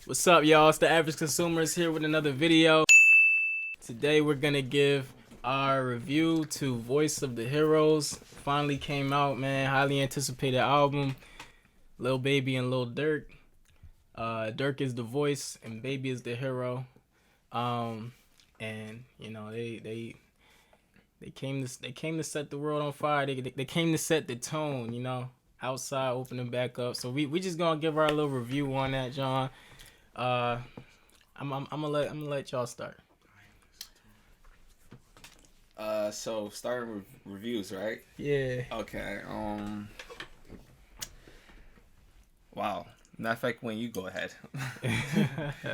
What's up, y'all? It's the Average Consumers here with another video. Today we're gonna give our review to Voice of the Heroes. Finally came out, man. Highly anticipated album. Lil Baby and Lil Durk. Durk is the voice and Baby is the hero. And you know they came to set the world on fire. They came to set the tone. You know, outside opening back up. So we just gonna give our little review on that, John. I'm gonna let y'all start. So starting with reviews, right? Yeah. Okay. Wow. Matter of fact, when you go ahead,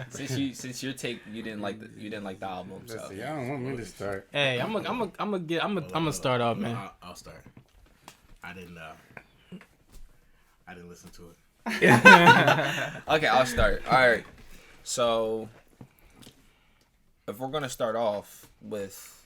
since your take, you didn't like the album. So Listen, y'all don't want me to start. Hey, I'm gonna start off, man. I'll start. I didn't listen to it. okay, I'll start. All right. So if we're gonna start off with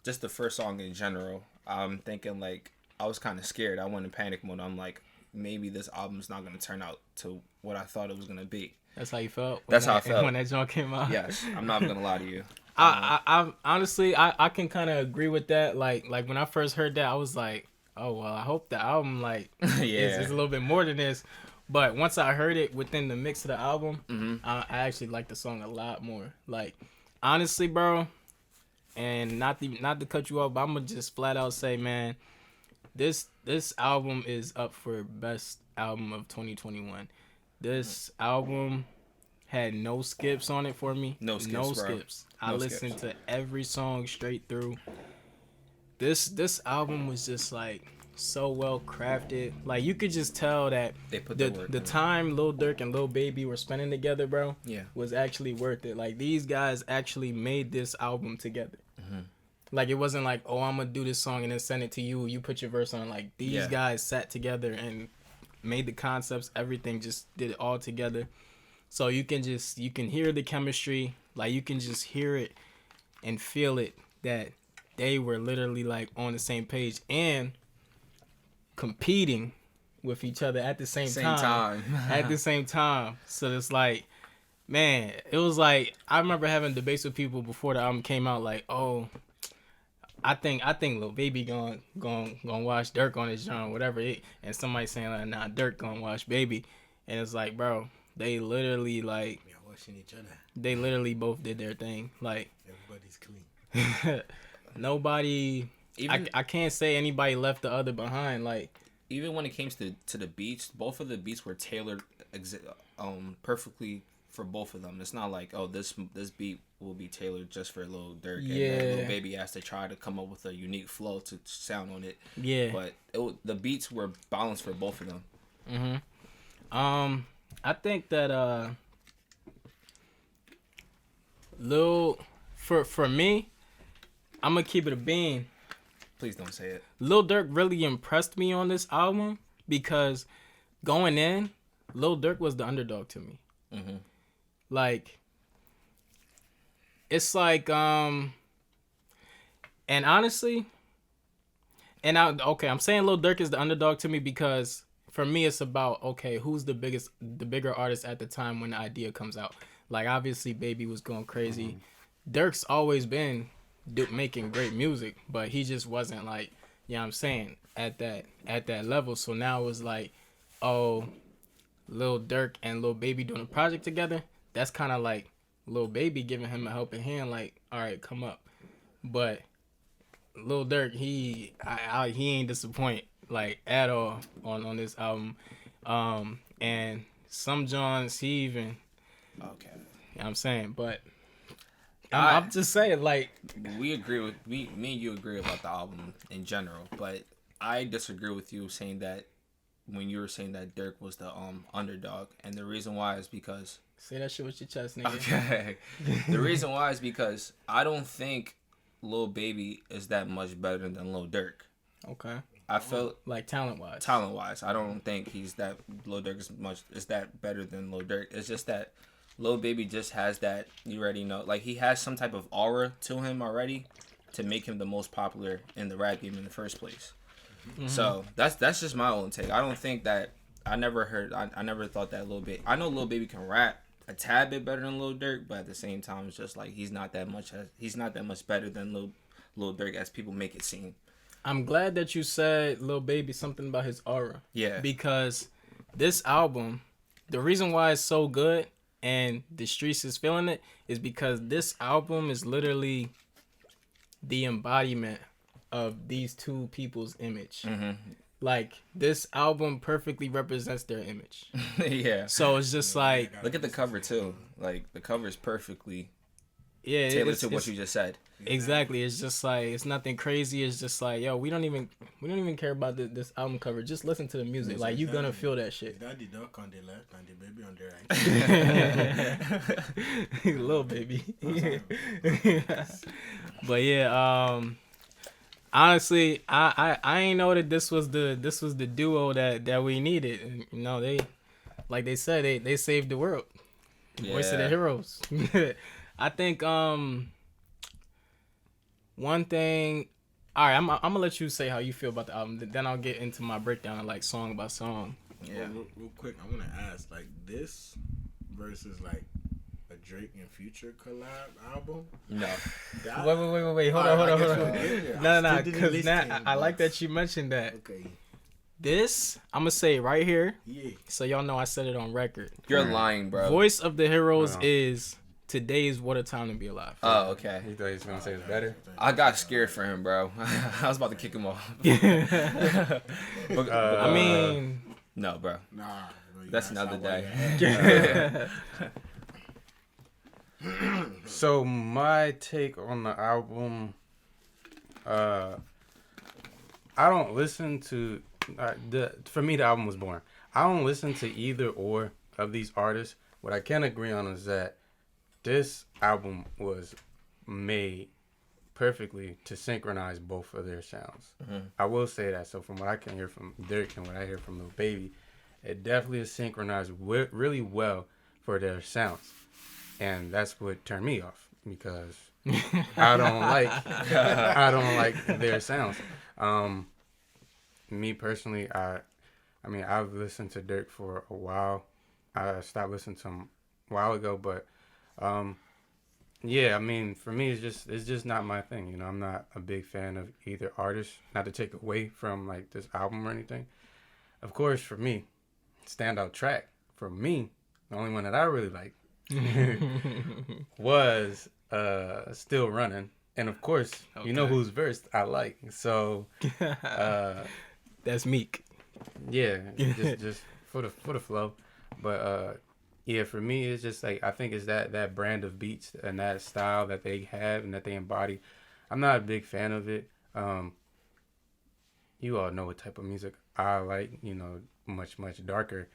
just the first song in general, I'm thinking like I was kind of scared. I went in panic mode. I'm like, maybe this album's not gonna turn out to what I thought it was gonna be. That's how you felt. That's how I felt when that song came out. Yes, I'm not gonna lie to you. I honestly I can kind of agree with that. Like when I first heard that, I was like, oh well, I hope the album is a little bit more than this. But once I heard it within the mix of the album, I actually liked the song a lot more. Like honestly, bro, and not to cut you off, but I'm gonna just flat out say, man, this album is up for best album of 2021. This album had no skips on it for me. No skips. I listened to every song straight through. This album was just like so well crafted. Like you could just tell that They put the time Lil Durk and Lil Baby were spending together, bro, was actually worth it. Like these guys actually made this album together. Like it wasn't like, oh, I'm gonna do this song and then send it to you. You put your verse on. Like these guys sat together and made the concepts, everything, just did it all together. So you can hear the chemistry. Like you can just hear it and feel it that they were literally like on the same page and competing with each other at the same time. At the same time. So it's like, man, it was like I remember having debates with people before the album came out. Like, oh, I think Lil Baby gonna watch Durk on his genre, whatever. And somebody saying like, nah, Durk gonna watch Baby, and it's like, bro, they literally like, Watching each other. they literally both did their thing. Like Everybody's clean. nobody. I can't say anybody left the other behind. Like even when it came to the beats, both of the beats were tailored perfectly for both of them. It's not like, oh, this beat will be tailored just for Lil Durk, and then Lil Baby has to try to come up with a unique flow to sound on it. Yeah, but the beats were balanced for both of them. I think that for me, I'm gonna keep it a bean. Please don't say it. Lil Durk really impressed me on this album because going in, Lil Durk was the underdog to me. Like, it's like, and honestly, I'm saying Lil Durk is the underdog to me because for me it's about, okay, who's the bigger artist at the time when the idea comes out. Like, obviously, Baby was going crazy. Durk's always been making great music, but he just wasn't like, you know what I'm saying, at that level. So now it's like, oh, Lil Durk and Lil Baby doing a project together. That's kind of like Lil Baby giving him a helping hand, like, all right, come up. But Lil Durk, he ain't disappoint like at all on this album. And some Johns he even you know what I'm saying, but I'm just saying, like, me and you agree about the album in general, but I disagree with you saying that when you were saying that Durk was the underdog, and the reason why is because say that shit with your chest, nigga. Okay. The reason why is because I don't think Lil Baby is that much better than Lil Durk. Okay. I felt like talent wise, I don't think Lil Durk is that better than Lil Durk. It's just that Lil Baby just has that, you already know, like he has some type of aura to him already to make him the most popular in the rap game in the first place. So that's just my own take. I don't think that I never heard. I never thought that Lil Baby. I know Lil Baby can rap a tad bit better than Lil Durk, but at the same time, it's just like he's not that much better than Lil Durk as people make it seem. I'm glad that you said Lil Baby something about his aura. Yeah. Because this album, the reason why it's so good and the streets is feeling it is because this album is literally the embodiment of these two people's image. Mm-hmm. Like, this album perfectly represents their image. Yeah. So it's just like... Look at the cover, too. Like, the cover is perfectly tailored to what you just said. Exactly. It's just like, it's nothing crazy. It's just like, yo, we don't even care about this album cover. Just listen to the music. Like, you gonna feel that shit. Daddy Durk on the left and the baby on the right. Little baby. But yeah, honestly, I ain't know that this was the duo that we needed. And, you know, they, like they said, they saved the world. Voice of the heroes. I think one thing. All right, I'm gonna let you say how you feel about the album. Then I'll get into my breakdown of like song by song. Yeah. Real quick, I want to ask, like, this versus like a Drake and Future collab album. No. Wait. Hold on. No. Because now I like that you mentioned that. Okay. This, I'm going to say right here. Yeah. So y'all know I said it on record. You're lying, bro. Voice of the Heroes is today's What a Time to Be Alive. Oh, okay. You thought he was going to say it's better? I got scared for him, bro. I was about to kick him off. I mean... No, bro. Nah. That's another day. So my take on the album, I don't listen to for me the album was boring. I don't listen to either or of these artists. What I can agree on is that this album was made perfectly to synchronize both of their sounds. Mm-hmm. I will say that. So from what I can hear from Durk and what I hear from Lil Baby, it definitely is synchronized really well for their sounds. And that's what turned me off because I don't like their sounds. Me personally, I mean I've listened to Durk for a while. I stopped listening to him a while ago, but yeah, I mean for me it's just not my thing. You know, I'm not a big fan of either artist. Not to take away from like this album or anything. Of course, for me, standout track for me, the only one that I really liked was Still Running. And of course, okay. You know whose verse I like. So that's Meek. Yeah, just for the flow. But yeah, for me it's just like I think it's that brand of beats and that style that they have and that they embody. I'm not a big fan of it. You all know what type of music I like, you know, much darker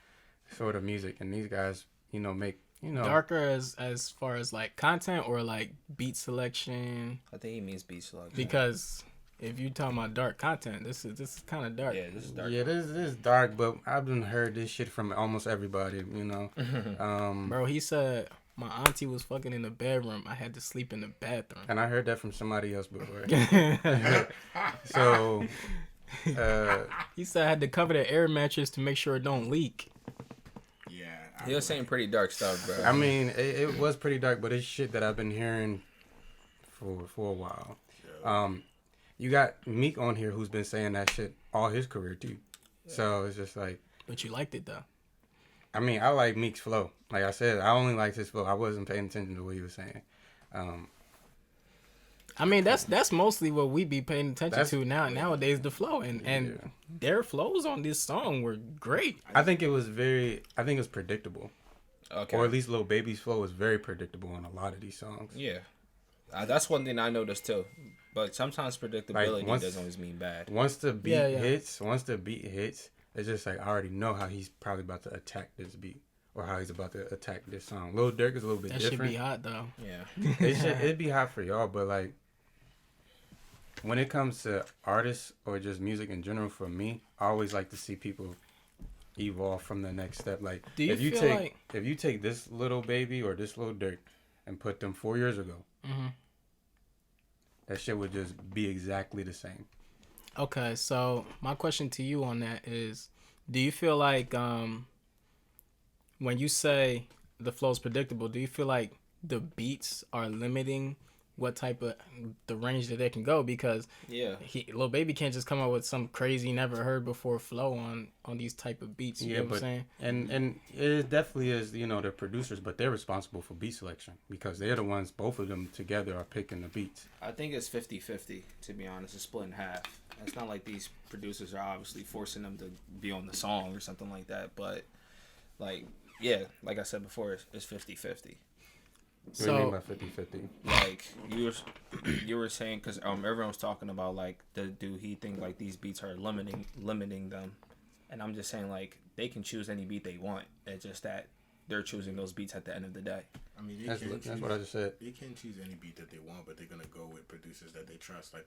sort of music, and these guys, you know, make, you know, darker as far as like content or like beat selection. I think he means beat selection. Because if you talking about dark content, this is kind of dark. Yeah, this is dark. Yeah, this is dark, but I've been heard this shit from almost everybody, you know. Bro, he said my auntie was fucking in the bedroom. I had to sleep in the bathroom. And I heard that from somebody else before. So he said I had to cover the air mattress to make sure it don't leak. He was saying pretty dark stuff, bro. I mean, it was pretty dark, but it's shit that I've been hearing for a while. You got Meek on here who's been saying that shit all his career too. Yeah. So it's just like. But you liked it though. I mean, I like Meek's flow. Like I said, I only liked his flow. I wasn't paying attention to what he was saying. I mean, that's mostly what we be paying attention to nowadays, the flow. And their flows on this song were great. I think it was predictable. Okay. Or at least Lil Baby's flow was very predictable on a lot of these songs. Yeah. That's one thing I noticed too. But sometimes predictability doesn't always mean bad. Once the beat hits, it's just like I already know how he's probably about to attack this beat. Or how he's about to attack this song. Lil Durk is a little bit different. That should be hot though. Yeah. It'd be hot for y'all, but like when it comes to artists or just music in general, for me, I always like to see people evolve from the next step. Like if you take this Little Baby or this Lil Durk and put them 4 years ago, that shit would just be exactly the same. Okay, so my question to you on that is, Do you feel like when you say the flow's predictable, do you feel like the beats are limiting what type of the range that they can go? Because Lil Baby can't just come up with some crazy never heard before flow on these type of beats. You know what I'm saying? And it definitely is, you know, the producers, but they're responsible for beat selection because they're the ones, both of them together are picking the beats. I think it's 50-50, to be honest. It's split in half. It's not like these producers are obviously forcing them to be on the song or something like that, but like, yeah, like I said before, it's 50-50. What do you mean by 50-50? Like you were saying, because everyone was talking about like, do he think like these beats are limiting them, and I'm just saying like they can choose any beat they want. It's just that they're choosing those beats at the end of the day. I mean, that's what I just said. They can choose any beat that they want, but they're gonna go with producers that they trust, like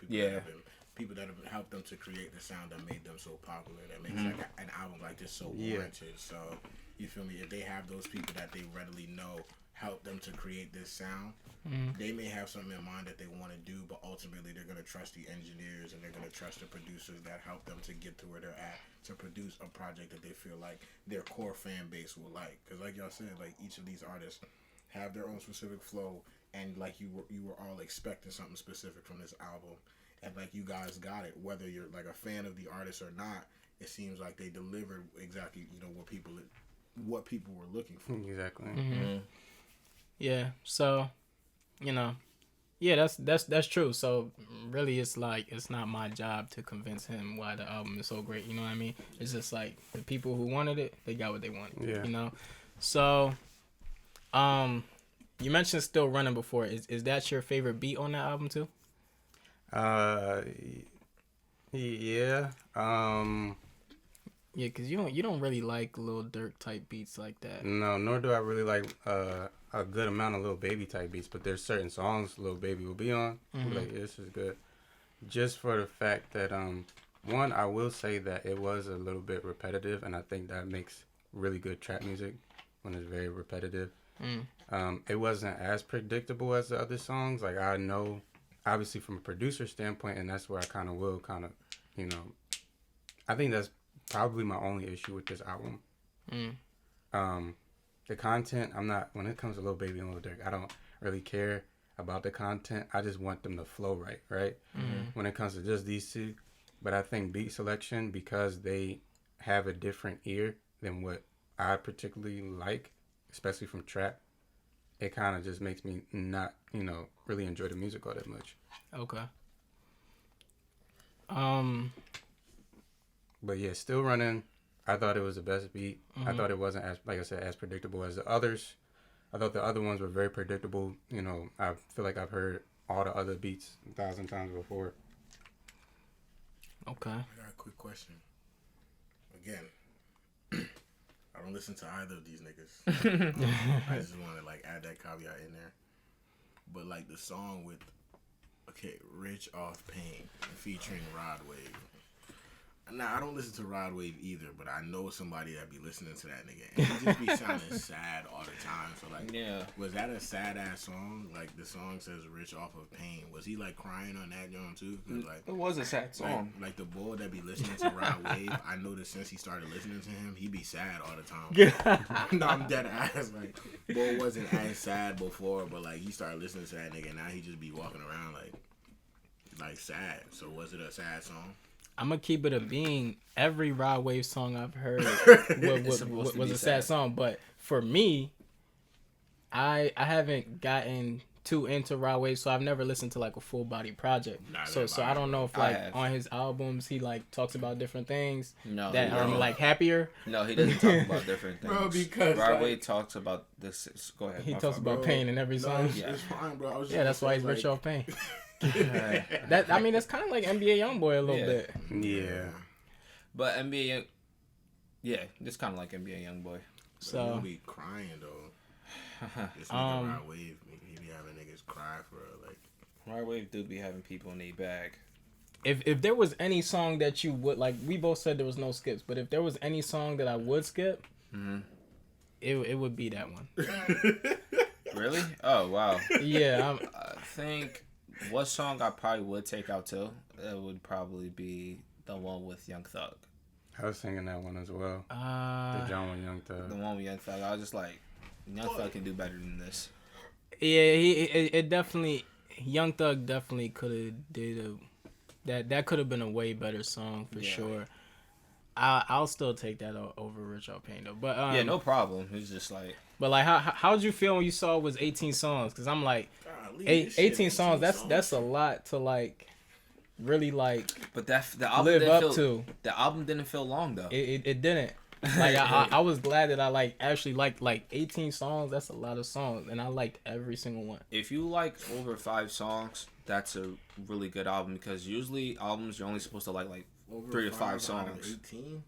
people that have helped them to create the sound that made them so popular, that makes like an album like this so warranted. So you feel me? If they have those people that they readily know help them to create this sound, they may have something in mind that they want to do, but ultimately they're gonna trust the engineers and they're gonna trust the producers that help them to get to where they're at to produce a project that they feel like their core fan base will like. Because like y'all said, like each of these artists have their own specific flow, and like you were all expecting something specific from this album, and like you guys got it. Whether you're like a fan of the artist or not, it seems like they delivered exactly, you know, what people were looking for. Exactly. Yeah. So, you know, yeah, that's true. So really, it's like it's not my job to convince him why the album is so great. You know what I mean? It's just like the people who wanted it, they got what they wanted. Yeah. You know. So, you mentioned Still Running before. Is that your favorite beat on that album too? Yeah. Yeah, cause you don't really like Lil Durk type beats like that. No, nor do I really like a good amount of Lil Baby type beats. But there's certain songs Lil Baby will be on. Like, this is good, just for the fact that one, I will say that it was a little bit repetitive, and I think that makes really good trap music when it's very repetitive. It wasn't as predictable as the other songs. Like, I know, obviously from a producer standpoint, and that's where I kind of, you know, I think that's probably my only issue with this album. The content, when it comes to Lil Baby and Lil Durk, I don't really care about the content. I just want them to flow right? When it comes to just these two. But I think beat selection, because they have a different ear than what I particularly like, especially from trap, it kind of just makes me not, you know, really enjoy the music all that much. Okay. But yeah, Still Running, I thought it was the best beat. I thought it wasn't, as, like I said, as predictable as the others. I thought the other ones were very predictable. You know, I feel like I've heard all the other beats 1,000 times before. Okay. I got a quick question. Again, I don't listen to either of these niggas. I just want to like add that caveat in there. But like the song with Rich Off Pain featuring Rod Wave. Now, I don't listen to Rod Wave either, but I know somebody that be listening to that nigga. And he just be sounding sad all the time. So, like, was that a sad-ass song? Like, the song says Rich Off of Pain. Was he, like, crying on that joint, too? Cause, like, it was a sad song. Like the boy that be listening to Rod Wave, I noticed since he started listening to him, he be sad all the time. No, I'm dead ass. Like, boy wasn't as sad before, but, like, he started listening to that nigga, and now he just be walking around, like sad. So, was it a sad song? I'm gonna keep it a being. Every Rod Wave song I've heard was a sad song, but for me, I haven't gotten too into Rod Wave, so I've never listened to like a full body project. So I don't know if like on his albums he like talks about different things that are like happier. No, he doesn't talk about different things. Bro, because Rod Wave talks about this. Go ahead. He talks about pain in every song. It's fine, bro. That's why he's Rich Off Pain. That, I mean, it's kind of like NBA YoungBoy a little bit. Yeah. But NBA, it's kind of like NBA YoungBoy. So he be crying though. This nigga Rod Wave, he be having niggas cry for like. Rod Wave do be having people in their bag. If there was any song that you would like, we both said there was no skips, but if there was any song that I would skip, it would be that one. Really? Oh wow. Yeah, I think. What song I probably would take out too? It would probably be the one with Young Thug. I was singing that one as well. The John with Young Thug. The one with Young Thug. I was just like, Young Thug can do better than this. Yeah, it definitely. Young Thug definitely could have did that could have been a way better song for sure. I'll still take that over Rich All Pain though. But yeah, no problem. It's just like. But like, how'd you feel when you saw it was 18 songs? Because I'm like, 18 songs. That's a lot to like, really like. But the album live didn't up feel, to. The album didn't feel long though. It didn't. Like I was glad that I like actually liked like 18 songs. That's a lot of songs, and I liked every single one. If you like over 5 songs, that's a really good album because usually albums you're only supposed to like over 3 to 5 songs. 18.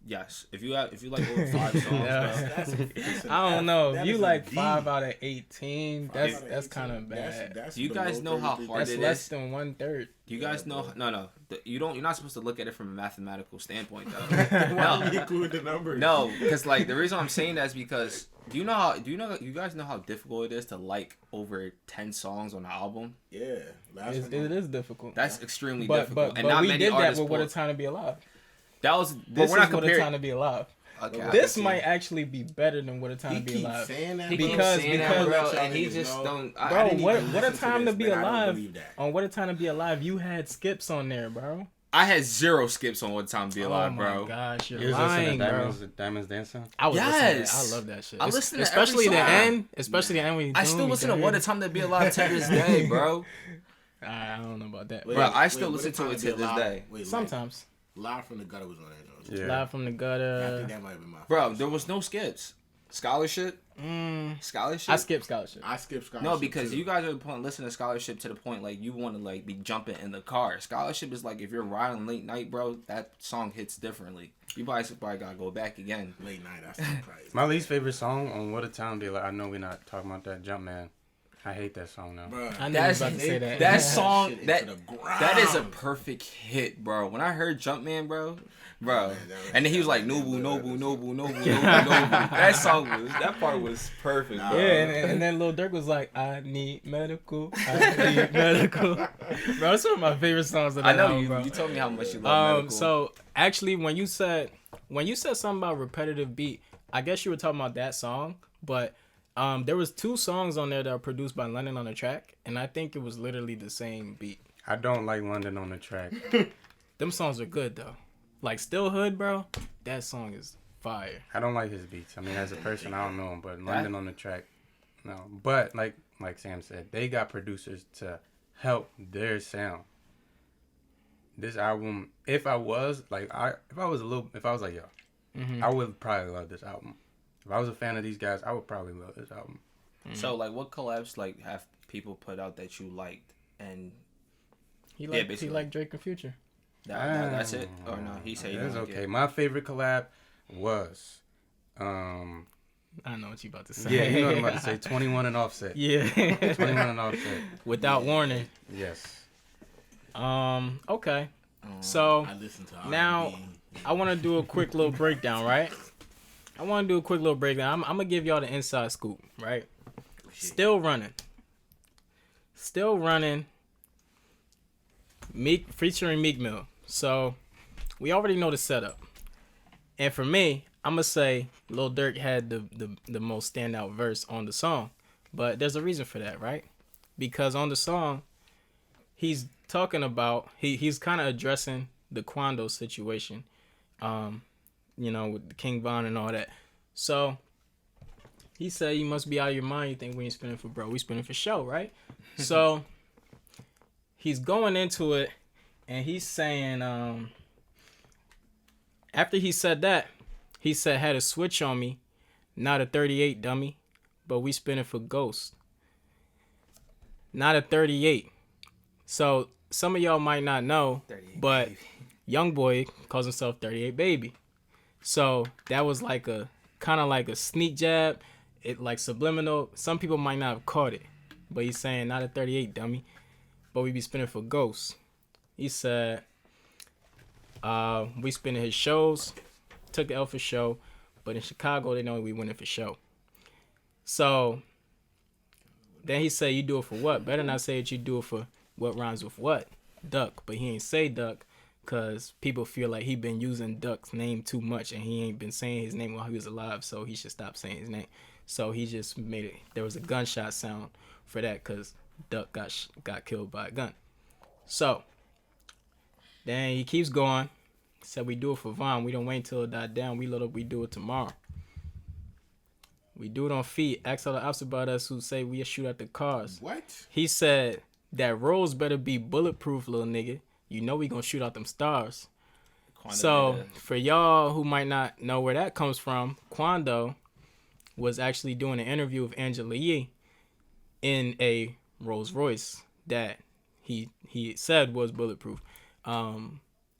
Yes, if you like over 5 songs, that's I don't know. If you like 5 out of 18, that's kind of bad. Do you guys know how hard that's it is? Less than 1/3. Do you guys know? No. You're not supposed to look at it from a mathematical standpoint though. Why you equal the numbers? No, because like the reason I'm saying that is because you guys know how difficult it is to like over 10 songs on an album? Yeah, it is difficult. That's extremely difficult. But not we many did that with What a Time to Be Alive. That was this is What a Time to Be Alive. Okay, this might actually be better than What a Time to Be Alive. Because and he just don't. Bro, What a Time to Be Alive. On What a Time to Be Alive, you had skips on there, bro. I had 0 skips on What a Time to Be Alive, bro. Oh my gosh, you're lying, bro. Diamonds Dancing. I was listening to that. I love that shit. I listen to especially every the song. end. Especially the end when you. I still listen to What a Time to Be Alive to this day, bro. I don't know about that, bro. I still listen to it to this day. Sometimes. Live from the Gutter was on that. Yeah. Live from the Gutter. I think that might have been my bro. There was no skips. Scholarship. Scholarship. I skipped Scholarship. No, because you guys are listening to Scholarship to the point like you want to like be jumping in the car. Scholarship is like if you're riding late night, bro. That song hits differently. You probably gotta go back again. Late night. That's crazy. My least favorite song on What a Time to Be Like. I know we're not talking about that. Jumpman. I hate that song now. Bro, I knew you was about to say that. That song, that is a perfect hit, bro. When I heard Jumpman, bro, and then he was like Nobu. That part was perfect. Bro. Yeah, and then Lil Durk was like, I need medical. Bro, that's one of my favorite songs of that album, bro. You told me how much you love medical. So actually, when you said something about repetitive beat, I guess you were talking about that song, but. There was 2 songs on there that were produced by London on the track, and I think it was literally the same beat. I don't like London on the track. Them songs are good though. Like Still Hood, bro. That song is fire. I don't like his beats. I mean, as a person, I don't know him, but London on the track, no. But like Sam said, they got producers to help their sound. This album, if I was like y'all, I would probably love this album. If I was a fan of these guys, I would probably love this album. So, like, what collabs like have people put out that you liked? And he liked Drake and Future. That's it. Or no, he said that's okay. It. My favorite collab was, I know what you about to say. Yeah, you know what I'm about to say. 21 and Offset. Yeah, 21 and Offset. Without warning. Yes. Okay. So now I want to do a quick little breakdown, right? I'm going to give y'all the inside scoop, right? Still running. Meek featuring Meek Mill. So we already know the setup. And for me, I'm going to say Lil Durk had the most standout verse on the song. But there's a reason for that, right? Because on the song, he's talking about, he's kind of addressing the Quando situation. With King Von and all that. So, he said, you must be out of your mind. You think we ain't spinning for bro. We spinning for show, right? So, he's going into it, and he's saying, after he said that, he said, had a switch on me. Not a 38, dummy. But we spinning for Ghost. Not a 38. So, some of y'all might not know, but Youngboy calls himself 38 Baby. So that was like a kind of like a sneak jab, it like subliminal. Some people might not have caught it, but he's saying not a 38 dummy, but we be spinning for Ghosts. He said, we spinning his shows, took the L for show, but in Chicago they know we winning for show. So then he said, you do it for what? Better not say that you do it for what rhymes with what? Duck, but he ain't say duck. because people feel like he been using Duck's name too much and he ain't been saying his name while he was alive, so he should stop saying his name. So he just made it. There was a gunshot sound for that because Duck got killed by a gun. So then he keeps going. Said we do it for Vaughn. We don't wait until it died down. We do it tomorrow. We do it on feet. Ask all the ops about us who say we shoot at the cars. What? He said that rolls better be bulletproof, little nigga. You know we gonna shoot out them stars. So for y'all who might not know where that comes from, Quando was actually doing an interview with Angela Yee in a Rolls Royce that he said was bulletproof.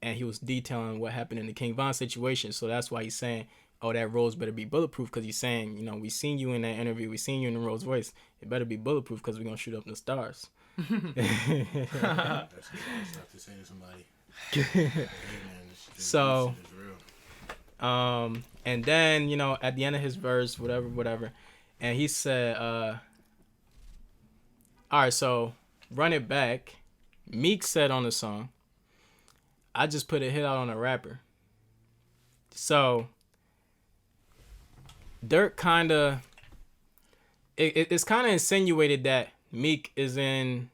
And he was detailing what happened in the King Von situation. So that's why he's saying, oh, that Rolls better be bulletproof, because he's saying, you know, we seen you in that interview. We seen you in the Rolls Royce. It better be bulletproof because we're going to shoot up the stars. That's stuff to say to somebody. Hey, man, so, and then, you know, at the end of his verse, whatever, and he said, all right, so run it back. Meek said on the song, I just put a hit out on a rapper. So Durk kind of, it's kind of insinuated that Meek is in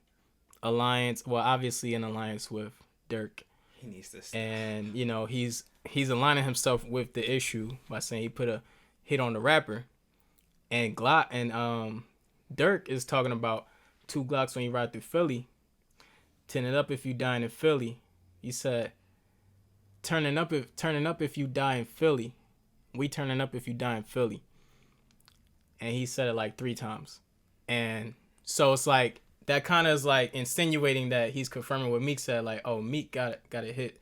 alliance, well, obviously in alliance with Durk. He needs this. And, you know, he's aligning himself with the issue by saying he put a hit on the rapper. And Durk is talking about 2 Glocks when you ride through Philly. 10 it up if you dying in Philly. He said, turning up if you die in Philly. We turning up if you die in Philly. And he said it like 3 times. And so it's like, that kind of is like insinuating that he's confirming what Meek said. Like, oh, Meek got a hit.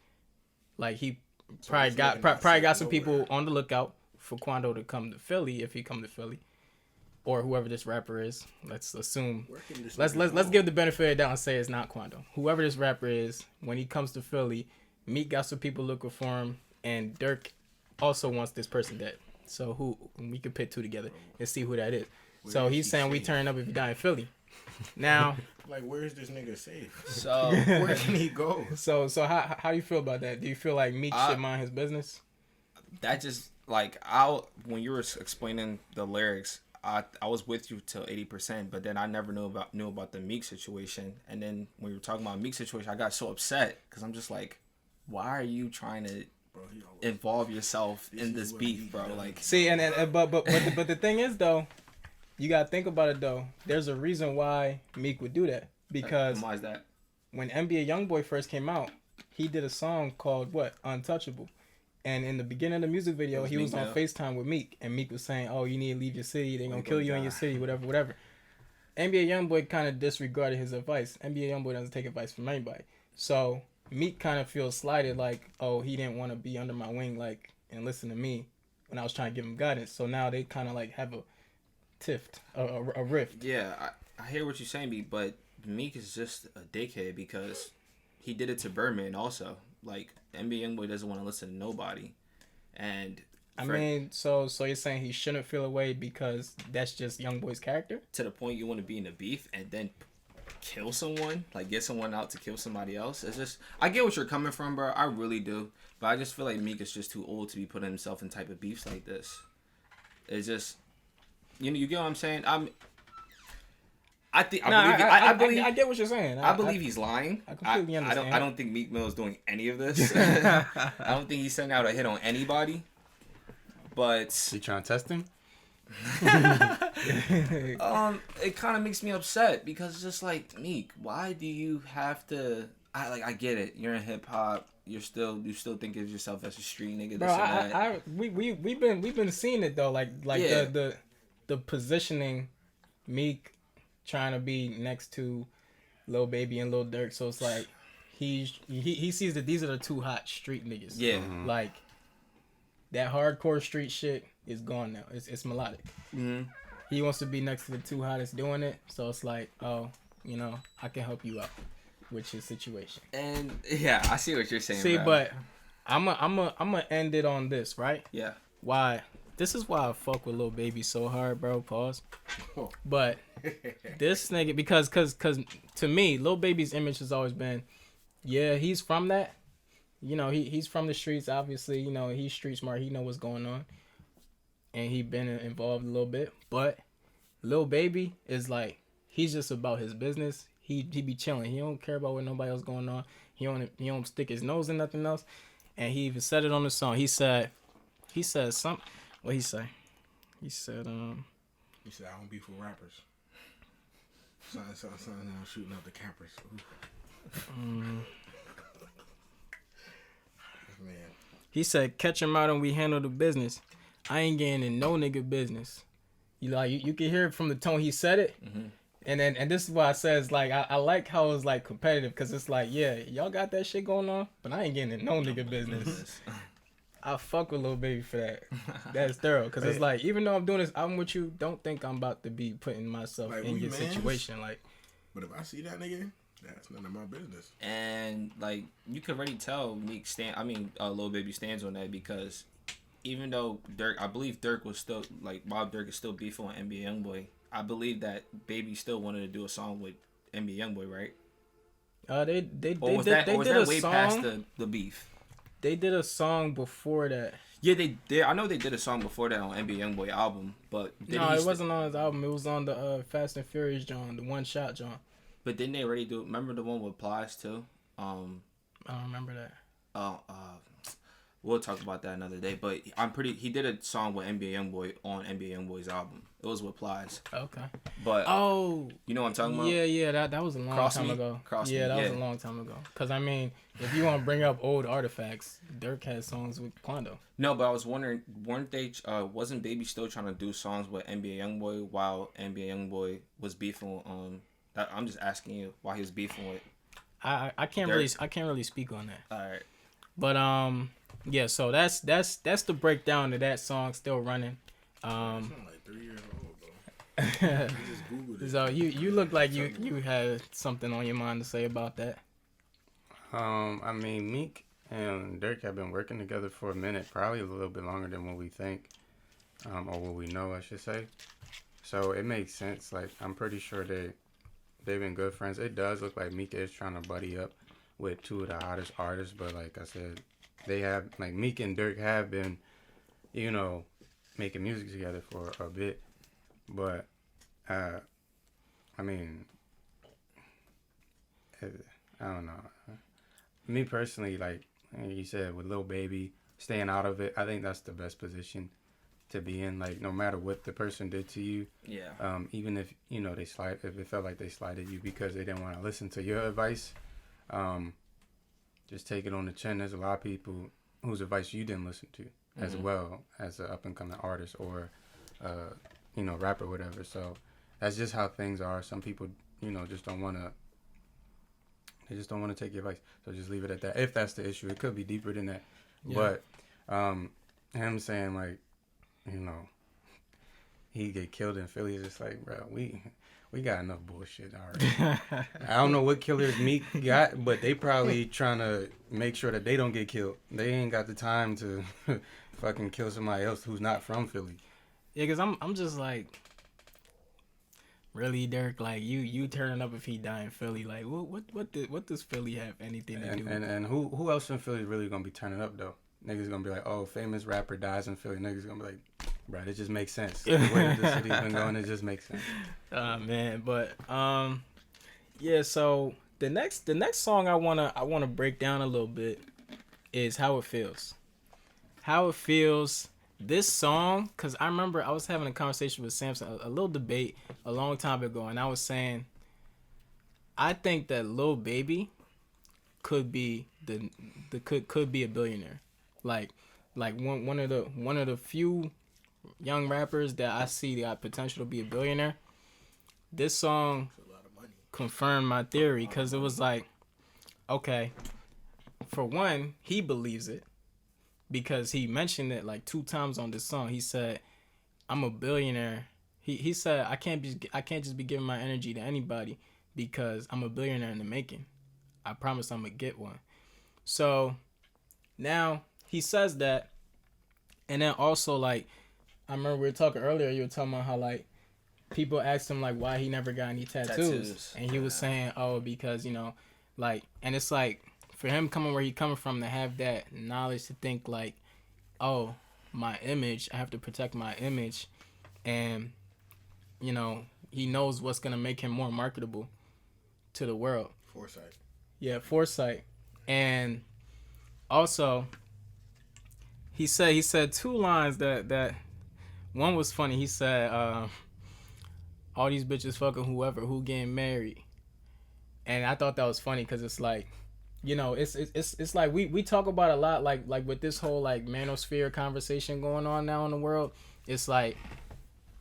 Like he probably got some people on the lookout for Quando to come to Philly if he come to Philly. Or whoever this rapper is. Let's assume. Let's give the benefit of the doubt and say it's not Quando. Whoever this rapper is, when he comes to Philly, Meek got some people looking for him, and Durk also wants this person dead. So who we could pit 2 together and see who that is. So he's saying we turn up if you die in Philly. Now, like, where is this nigga safe? So where can he go? So how do you feel about that? Do you feel like Meek should mind his business? That just like when you were explaining the lyrics, I was with you till 80%, but then I never knew about the Meek situation. And then when you were talking about Meek situation, I got so upset because I'm just like, why are you trying to involve yourself in this beef, bro? Like, see, but the thing is though, you gotta think about it though. There's a reason why Meek would do that, because why is that? When NBA YoungBoy first came out, he did a song called what? Untouchable. And in the beginning of the music video, he was on FaceTime with Meek, and Meek was saying, "Oh, you need to leave your city. They're gonna kill you in your city, whatever." NBA YoungBoy kind of disregarded his advice. NBA YoungBoy doesn't take advice from anybody, so Meek kind of feels slighted, like, "Oh, he didn't want to be under my wing, like, and listen to me when I was trying to give him guidance." So now they kind of like have a rift. Yeah, I hear what you're saying, B, but Meek is just a dickhead because he did it to Birdman also. Like, NBA YoungBoy doesn't want to listen to nobody, and I mean, so you're saying he shouldn't feel away because that's just YoungBoy's character? To the point you want to be in a beef and then kill someone, like get someone out to kill somebody else. It's just, I get what you're coming from, bro. I really do, but I just feel like Meek is just too old to be putting himself in type of beefs like this. It's just, you know, you get what I'm saying? I get what you're saying. I believe he's lying. I completely understand. I don't think Meek Mill is doing any of this. I don't think he's sending out a hit on anybody. But you trying to test him? It kind of makes me upset because it's just like, Meek, why do you have to? I get it. You're in hip hop. You still think of yourself as a street nigga. Bro, we've been seeing it though. Like yeah. the positioning, Meek trying to be next to Lil Baby and Lil Durk, so it's like he sees that these are the 2 hot street niggas. Yeah. Mm-hmm. Like that hardcore street shit is gone now. It's melodic. Mm-hmm. He wants to be next to the 2 hottest doing it, so it's like, oh, you know, I can help you out with your situation. And yeah, I see what you're saying. See, bro. but I'm gonna end it on this, right? Yeah. Why? This is why I fuck with Lil Baby so hard, bro. Pause. But this nigga, because to me, Lil Baby's image has always been, yeah, he's from that, you know, he's from the streets. Obviously, you know, he's street smart. He know what's going on, and he been involved a little bit. But Lil Baby is like, he's just about his business. He be chilling. He don't care about what nobody else going on. He don't stick his nose in nothing else. And he even said it on the song. He said something. What he say? He said I don't beef with rappers. Son, I'm shooting up the campers. Man. He said, catch him out and we handle the business. I ain't getting in no nigga business. You can hear it from the tone he said it. Mm-hmm. And this is why I says, like, I like how it's like competitive, because it's like, yeah, y'all got that shit going on, but I ain't getting in no nigga business. I fuck with Lil Baby for that. That's thorough, because it's like, even though I'm doing this album with you, don't think I'm about to be putting myself like, in your situation. Like, but if I see that nigga, that's none of my business. And like, you could already tell Lil Baby stands on that, because even though I believe Durk was still, like, Bob Durk is still beefing on NBA Youngboy, I believe that Baby still wanted to do a song with NBA Youngboy, right? They did way past the beef? They did a song before that. Yeah, they did. I know they did a song before that on NBA Youngboy album, but no, it wasn't on his album. It was on the Fast and Furious John, the One Shot John. But didn't they already do? Remember the one with Plies too? I don't remember that. We'll talk about that another day. But he did a song with NBA Youngboy on NBA Youngboy's album. It was with Plies. Okay. But you know what I'm talking about? Yeah, that was a long time ago. Was a long time ago. Cause I mean, if you want to bring up old artifacts, Durk had songs with Quando. No, but I was wondering, wasn't Baby still trying to do songs with NBA Youngboy while NBA Youngboy was beefing on? I'm just asking you why he was beefing with. I can't really speak on that. All right. But yeah, so that's the breakdown of that song still running. It's like 3 years old, bro. I just Googled it. So you look like you had something on your mind to say about that. I mean, Meek and Durk have been working together for a minute, probably a little bit longer than what we think, or what we know, I should say. So it makes sense. Like, I'm pretty sure they've been good friends. It does look like Meek is trying to buddy up with two of the hottest artists, but like I said, they have, like, Meek and Durk have been, you know, making music together for a bit. But I mean, I don't know. Me personally, like you said, with Lil Baby, staying out of it, I think that's the best position to be in. Like, no matter what the person did to you, even if, you know, if it felt like they slighted you because they didn't want to listen to your advice, just take it on the chin. There's a lot of people whose advice you didn't listen to, as well as an up and coming artist or you know, rapper, whatever. So that's just how things are. Some people, you know, just don't want to. They just don't want to take your advice. So just leave it at that. If that's the issue, it could be deeper than that. Yeah. But him saying, like, you know, he get killed in Philly is just like, bro, we got enough bullshit already. I don't know what killers Meek got, but they probably trying to make sure that they don't get killed. They ain't got the time to fucking kill somebody else who's not from Philly. Yeah, because I'm just like, really, Durk? Like, you turning up if he die in Philly? Like, what does Philly have anything to do with? And who else in Philly is really gonna be turning up though? Niggas gonna be like, oh, famous rapper dies in Philly. Niggas gonna be like, bro, it just makes sense. The way that the city's been going, it just makes sense. Man, but yeah. So the next song I wanna break down a little bit is How It Feels. How It Feels. This song, because I remember I was having a conversation with Samson, a little debate a long time ago, and I was saying, I think that Lil Baby could be could be a billionaire, like one of the few young rappers that I see got potential to be a billionaire. This song confirmed my theory, because it was like, okay, for one, he believes it. Because he mentioned it like 2 times on this song. He said, "I'm a billionaire." He said, "I can't just be giving my energy to anybody because I'm a billionaire in the making. I promise I'm gonna get one." So now he says that, and then also, like, I remember we were talking earlier. You were talking about how, like, people asked him like why he never got any tattoos. And he was saying, "Oh, because, you know, like," and it's like, for him coming where he coming from, to have that knowledge to think like, oh, my image, I have to protect my image, and you know, he knows what's gonna make him more marketable to the world. Foresight. Yeah, foresight. And also he said two lines that one was funny. He said, all these bitches fucking whoever who getting married. And I thought that was funny because it's like, you know, it's like we talk about a lot, like with this whole like manosphere conversation going on now in the world. It's like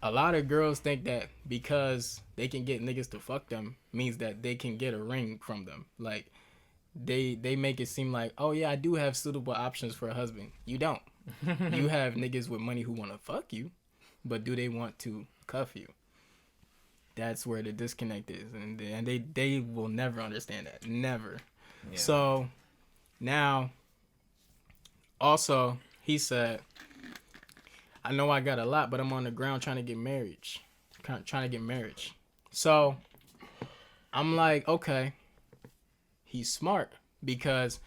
a lot of girls think that because they can get niggas to fuck them means that they can get a ring from them. Like they make it seem like, oh yeah, I do have suitable options for a husband. You don't. You have niggas with money who want to fuck you, but do they want to cuff you? That's where the disconnect is, and they will never understand that. Never. Yeah. So now, also, he said, I know I got a lot, but I'm on the ground trying to get marriage. So I'm like, okay, he's smart because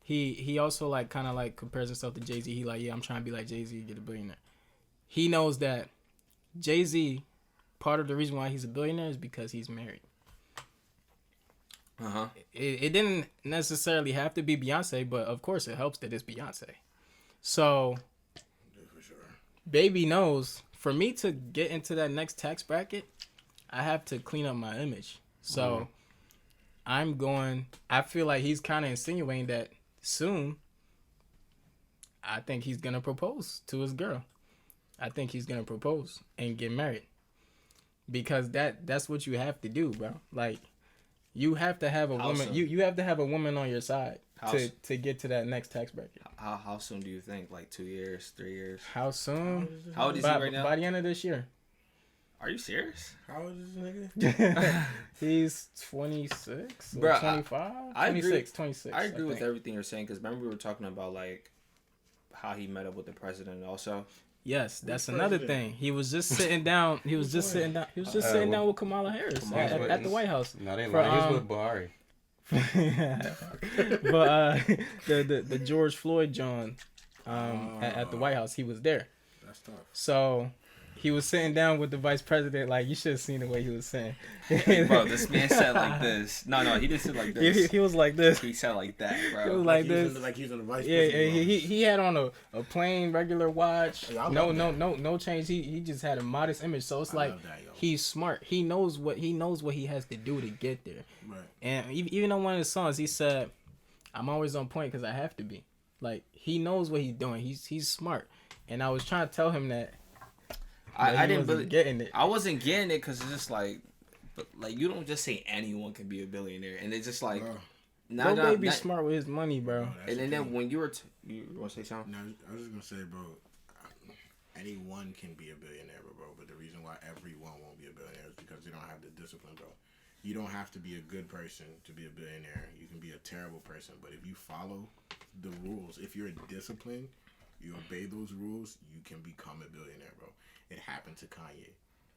he also like kind of like compares himself to Jay-Z. He like, yeah, I'm trying to be like Jay-Z, get a billionaire. He knows that Jay-Z, part of the reason why he's a billionaire is because he's married. Uh-huh. It didn't necessarily have to be Beyonce, but of course it helps that it's Beyonce. So, for sure. Baby knows, for me to get into that next tax bracket, I have to clean up my image. So, I feel like he's kind of insinuating that soon, I think he's going to propose to his girl. I think he's going to propose and get married. Because that's what you have to do, bro. Like, you have to have a woman. You have to have a woman on your side to get to that next tax bracket. How soon do you think? Like 2 years, 3 years? How soon? How old is he right now? By the end of this year. Are you serious? How old is this nigga? He's 26 or Bruh, 25? 26. I agree with everything you're saying, because remember we were talking about like how he met up with the president also. Yes, that's another thing. He was just sitting down. He was just sitting down with Kamala Harris at the White House. No, they lying. He was with Buhari. But the George Floyd John at the White House, he was there. That's tough. So he was sitting down with the vice president. Like, you should have seen the way he was saying. Bro, this man sat like this. No, he didn't sit like this. He was like this. He sat like that, bro. He was like this. Like he was on the vice president. Yeah, he had on a plain regular watch. No change. He just had a modest image. So it's like he's smart. He knows what he has to do to get there. Right. And even on one of his songs, he said, "I'm always on point because I have to be." Like, he knows what he's doing. He's smart. And I was trying to tell him that. I didn't really getting it. I wasn't getting it because it's just like, but like, you don't just say anyone can be a billionaire, and it's just like, bro, baby smart with his money, bro. And then when you were, you want to say something? No, I was just gonna say, bro, anyone can be a billionaire, bro. But the reason why everyone won't be a billionaire is because they don't have the discipline, bro. You don't have to be a good person to be a billionaire. You can be a terrible person, but if you follow the rules, if you're disciplined, you obey those rules, you can become a billionaire, bro. It happened to Kanye.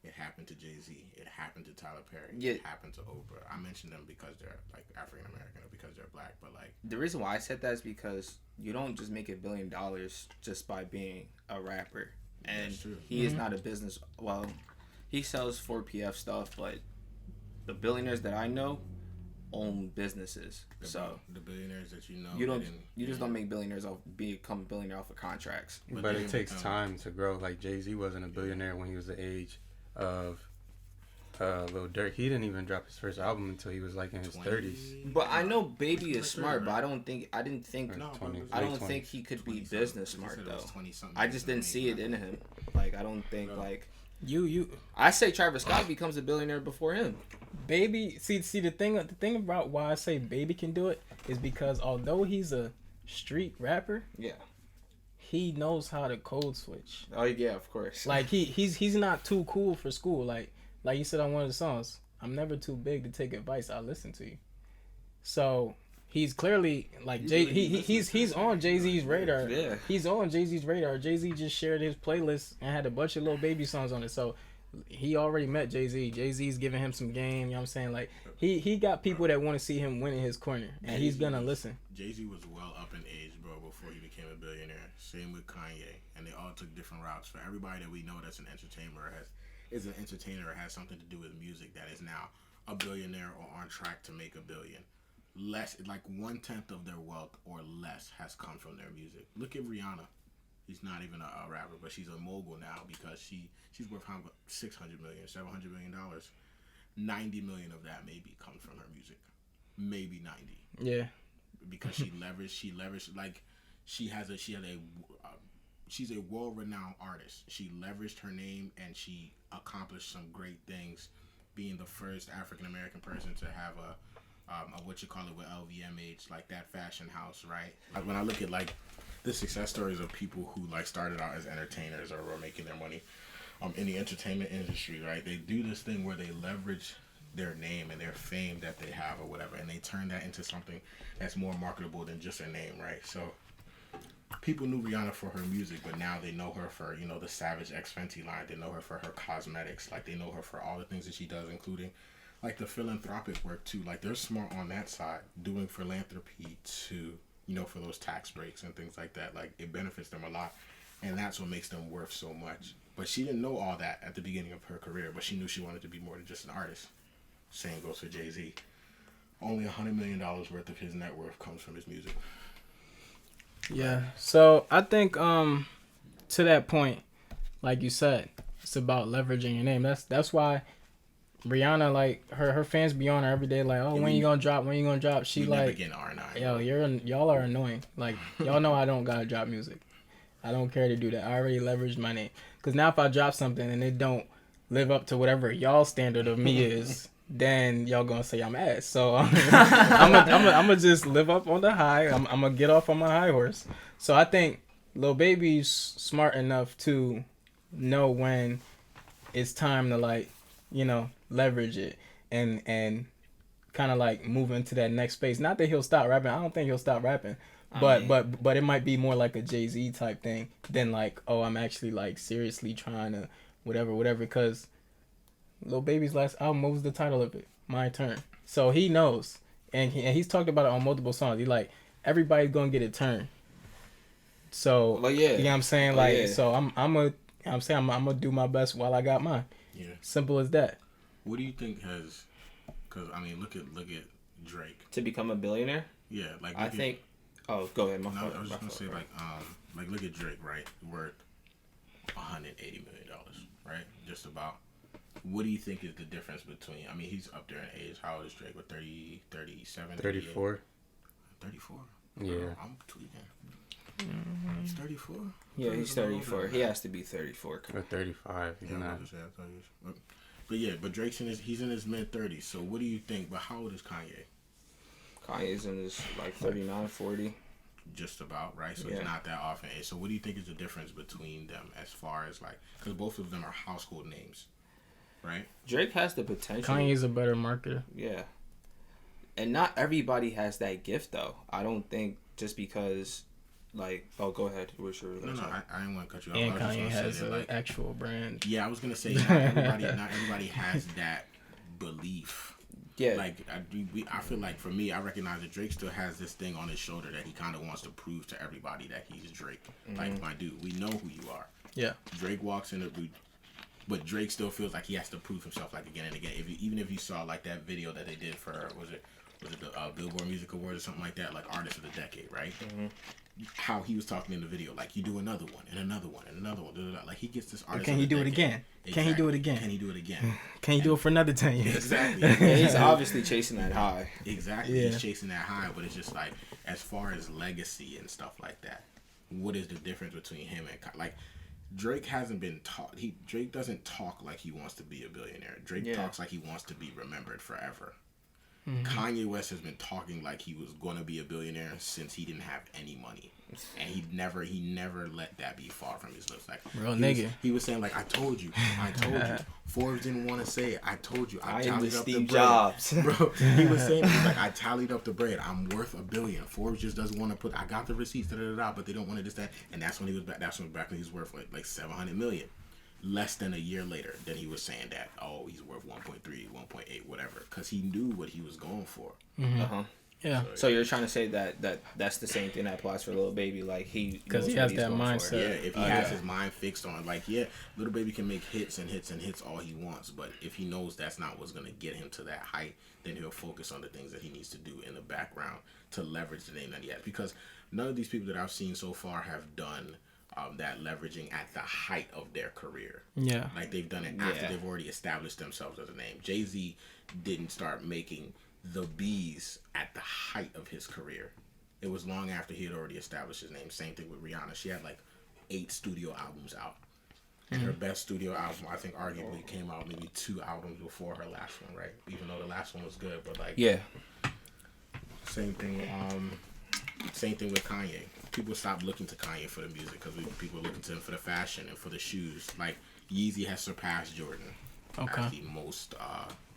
It happened to Jay-Z. It happened to Tyler Perry. Yeah. It happened to Oprah. I mentioned them because they're like African American or because they're black, but like, the reason why I said that is because you don't just make $1 billion just by being a rapper. And he is not a business. Well, he sells 4PF stuff, but the billionaires that I know own businesses. The billionaires that you know, you just don't make billionaires become a billionaire off of contracts. But it takes time to grow. Like, Jay-Z wasn't a billionaire when he was the age of Lil Durk. He didn't even drop his first album until he was like in his 30s. But I know Baby is smart, but I don't think he could be business smart though. I just didn't see it in him. Like, I don't think like I say Travis Scott becomes a billionaire before him. Baby, see the thing about why I say Baby can do it is because although he's a street rapper, he knows how to code switch. Oh yeah, of course. Like he's not too cool for school. Like you said on one of the songs, I'm never too big to take advice. I'll listen to you. So he's clearly like he's on Jay-Z's radar. Yeah. He's on Jay-Z's radar. Jay-Z just shared his playlist and had a bunch of Lil Baby songs on it. So he already met Jay-Z. Jay-Z's giving him some game. You know what I'm saying? Like he got people that want to see him win in his corner, and he's gonna listen. Jay-Z was well up in age, bro, before he became a billionaire. Same with Kanye, and they all took different routes. For everybody that we know that's an entertainer or has something to do with music that is now a billionaire or on track to make $1 billion. Less, like 1/10 of their wealth or less has come from their music. Look at Rihanna. She's not even a rapper, but she's a mogul now because she's worth how much? $600 million, $700 million. $90 million of that maybe comes from her music. Maybe 90. Yeah. Because she's like she's a world-renowned artist. She leveraged her name and she accomplished some great things, being the first African-American person to have a what you call it with LVMH, like that fashion house, right? Like when I look at like the success stories of people who like started out as entertainers or were making their money in the entertainment industry, right? They do this thing where they leverage their name and their fame that they have or whatever, and they turn that into something that's more marketable than just a name, right? So people knew Rihanna for her music, but now they know her for, the Savage X Fenty line. They know her for her cosmetics. Like, they know her for all the things that she does, including, like, the philanthropic work, too. Like, they're smart on that side, doing philanthropy to, for those tax breaks and things like that. Like, it benefits them a lot, and that's what makes them worth so much. But she didn't know all that at the beginning of her career, but she knew she wanted to be more than just an artist. Same goes for Jay-Z. Only $100 million worth of his net worth comes from his music. Yeah. So I think to that point, like you said, it's about leveraging your name. That's why Rihanna, like her fans be on her every day, like, oh, when you gonna drop? When you gonna drop? She like, R9, yo, y'all are annoying. Like, y'all know I don't gotta drop music. I don't care to do that. I already leveraged my name. Cause now if I drop something and it don't live up to whatever y'all standard of me is, then y'all gonna say I'm ass. So I'm gonna just live up on the high. I'm gonna get off on my high horse. So I think Lil Baby's smart enough to know when it's time to, like, leverage it and kind of like move into that next space. Not that he'll stop rapping. I don't think he'll stop rapping. But it might be more like a Jay-Z type thing than like, oh, I'm actually like seriously trying to whatever, because Lil Baby's last album, what was the title of it? My Turn. So he knows, and he's talked about it on multiple songs. He like, everybody's gonna get a turn. So you know what I'm saying? Like, so I'm gonna do my best while I got mine. Yeah. Simple as that. What do you think has? Because I mean, look at Drake to become a billionaire. Yeah, like I think. Oh, go ahead. I was just gonna say like look at Drake, right? Worth $180 million, right? Just about. What do you think is the difference between? I mean, he's up there in age. How old is Drake? What, 30, 37? 34. 34? Yeah. I'm tweaking. He's 34? Yeah, he's 34. He has to be 34. Or 35. He's not. But Drake's he's in his mid-30s. So what do you think? But how old is Kanye? Kanye's in his, like, 39, 40. Just about, right? So it's not that often. So what do you think is the difference between them as far as, like, because both of them are household names, right? Drake has the potential. Kanye's a better marketer. Yeah. And not everybody has that gift, though. I don't think just because, like, oh, go ahead. What's your No, I didn't want to cut you off. And Kanye has an actual brand. Yeah, I was going to say, not everybody has that belief. Yeah. Like, I feel like, for me, I recognize that Drake still has this thing on his shoulder that he kind of wants to prove to everybody that he's Drake. Mm-hmm. Like, my dude, we know who you are. Yeah. Drake walks in but Drake still feels like he has to prove himself, like, again and again. Even if you saw, like, that video that they did for, was it the Billboard Music Awards or something like that, like, Artist of the Decade, right? Mm-hmm. How he was talking in the video, like, you do another one and another one and another one. Like, he gets this artist. Can he do it again? Exactly. Can he do it again? Can he do it again? Can he do it for another 10 years? Exactly. Yeah, he's obviously chasing that high. Exactly. Yeah. He's chasing that high, but it's just like, as far as legacy and stuff like that, what is the difference between him and, like, Drake hasn't been taught. Drake doesn't talk like he wants to be a billionaire. Drake talks like he wants to be remembered forever. Mm-hmm. Kanye West has been talking like he was going to be a billionaire since he didn't have any money, and he never let that be far from his lips. Like, real nigga. He was saying, like, I told you. Forbes didn't want to say it. I told you. I tallied up Steve the Jobs. bread. Bro, he was saying, he was like, I tallied up the bread. I'm worth $1 billion. Forbes just doesn't want to put. I got the receipts, but they don't want to just that. And that's when he was back. That's when he was worth like $700 million. less than a year later, then he was saying that, oh, he's worth 1.3, 1.8, whatever, because he knew what he was going for. Yeah. So you're trying to say that's the same thing that applies for Lil Baby, like because he has that mindset. Yeah, if he has his mind fixed on, like, Lil Baby can make hits and hits and hits all he wants, but if he knows that's not what's gonna get him to that height, then he'll focus on the things that he needs to do in the background to leverage the name that he has. Because none of these people that I've seen so far have done that leveraging at the height of their career. Yeah. Like, they've done it after they've already established themselves as a name. Jay-Z didn't start making the bees at the height of his career. It was long after he had already established his name. Same thing with Rihanna. She had like 8 studio albums out. And her best studio album, I think, arguably came out maybe 2 albums before her last one, right? Even though the last one was good, but like, same thing. Same thing with Kanye. People stopped looking to Kanye for the music because people are looking to him for the fashion and for the shoes. Like, Yeezy has surpassed Jordan as the most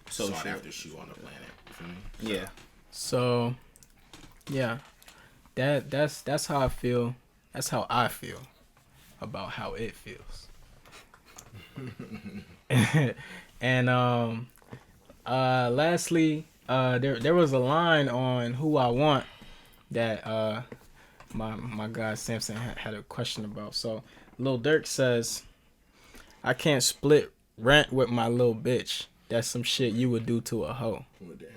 sought after shoe on the planet. You feel me? Yeah. So, yeah, that's how I feel. That's how I feel about how it feels. And lastly, there was a line on Who I Want that my guy Samson had a question about. So Lil Durk says, "I can't split rent with my little bitch. That's some shit you would do to a hoe." Oh, damn.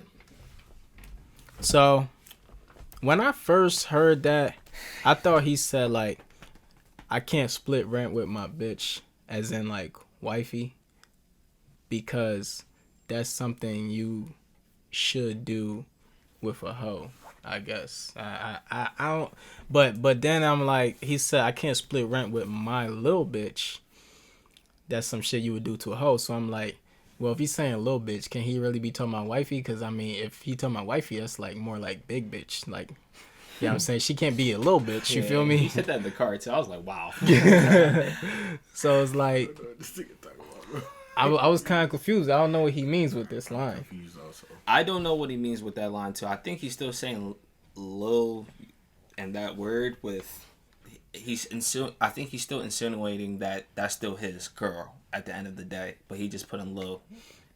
So when I first heard that, I thought he said like, "I can't split rent with my bitch," as in like wifey, because that's something you should do with a hoe, I guess. I don't, but then I'm like, he said, "I can't split rent with my little bitch. That's some shit you would do to a hoe." So I'm like, well, if he's saying little bitch, can he really be talking about wifey? Because I mean, if he talking about wifey, that's like more like big bitch. Like, you know what I'm saying? She can't be a little bitch. You feel me? He said that in the car too. I was like, wow. So it's like, I was kind of confused. I don't know what he means with this line. I don't know what he means with that line too. I think he's still saying "lil" and that word with. I think he's still insinuating that that's still his girl at the end of the day, but he just put in "lil."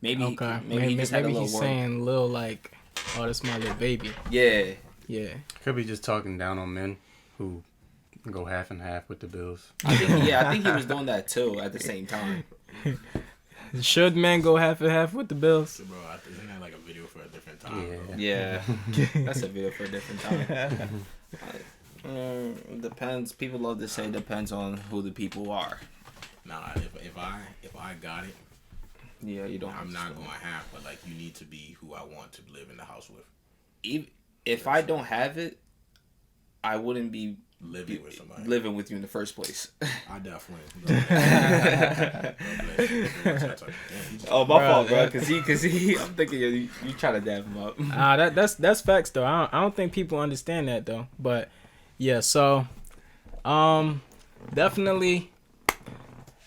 Maybe he just had a little he's word. saying "lil" like, "Oh, that's my little baby." Yeah. Could be just talking down on men who go half and half with the bills. I think he was doing that too at the same time. Should men go half and half with the bills? Bro, isn't that like a video for a different time? Yeah. That's a video for a different time. Depends. People love to say depends on who the people are. Nah, if I got it, you don't. I'm not going half, but like, you need to be who I want to live in the house with. If I don't have it, I wouldn't be living with somebody. Living with you in the first place. I definitely. Oh, my fault, bro. Cause he. I'm thinking you trying to dab him up. That's facts though. I don't think people understand that though. But yeah, so definitely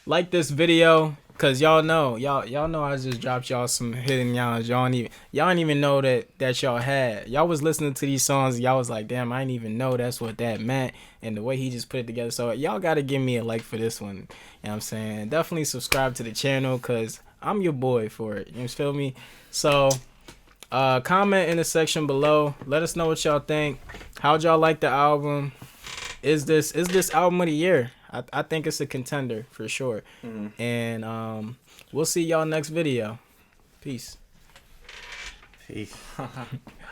like this video. Cause y'all know I just dropped y'all some hidden knowledge. Y'all didn't even know that y'all had. Y'all was listening to these songs. Y'all was like, damn, I didn't even know that's what that meant. And the way he just put it together. So y'all gotta give me a like for this one. You know what I'm saying? Definitely subscribe to the channel, cause I'm your boy for it. You feel me? So comment in the section below. Let us know what y'all think. How'd y'all like the album? Is this album of the year? I think it's a contender for sure. Mm-hmm. And we'll see y'all next video. Peace.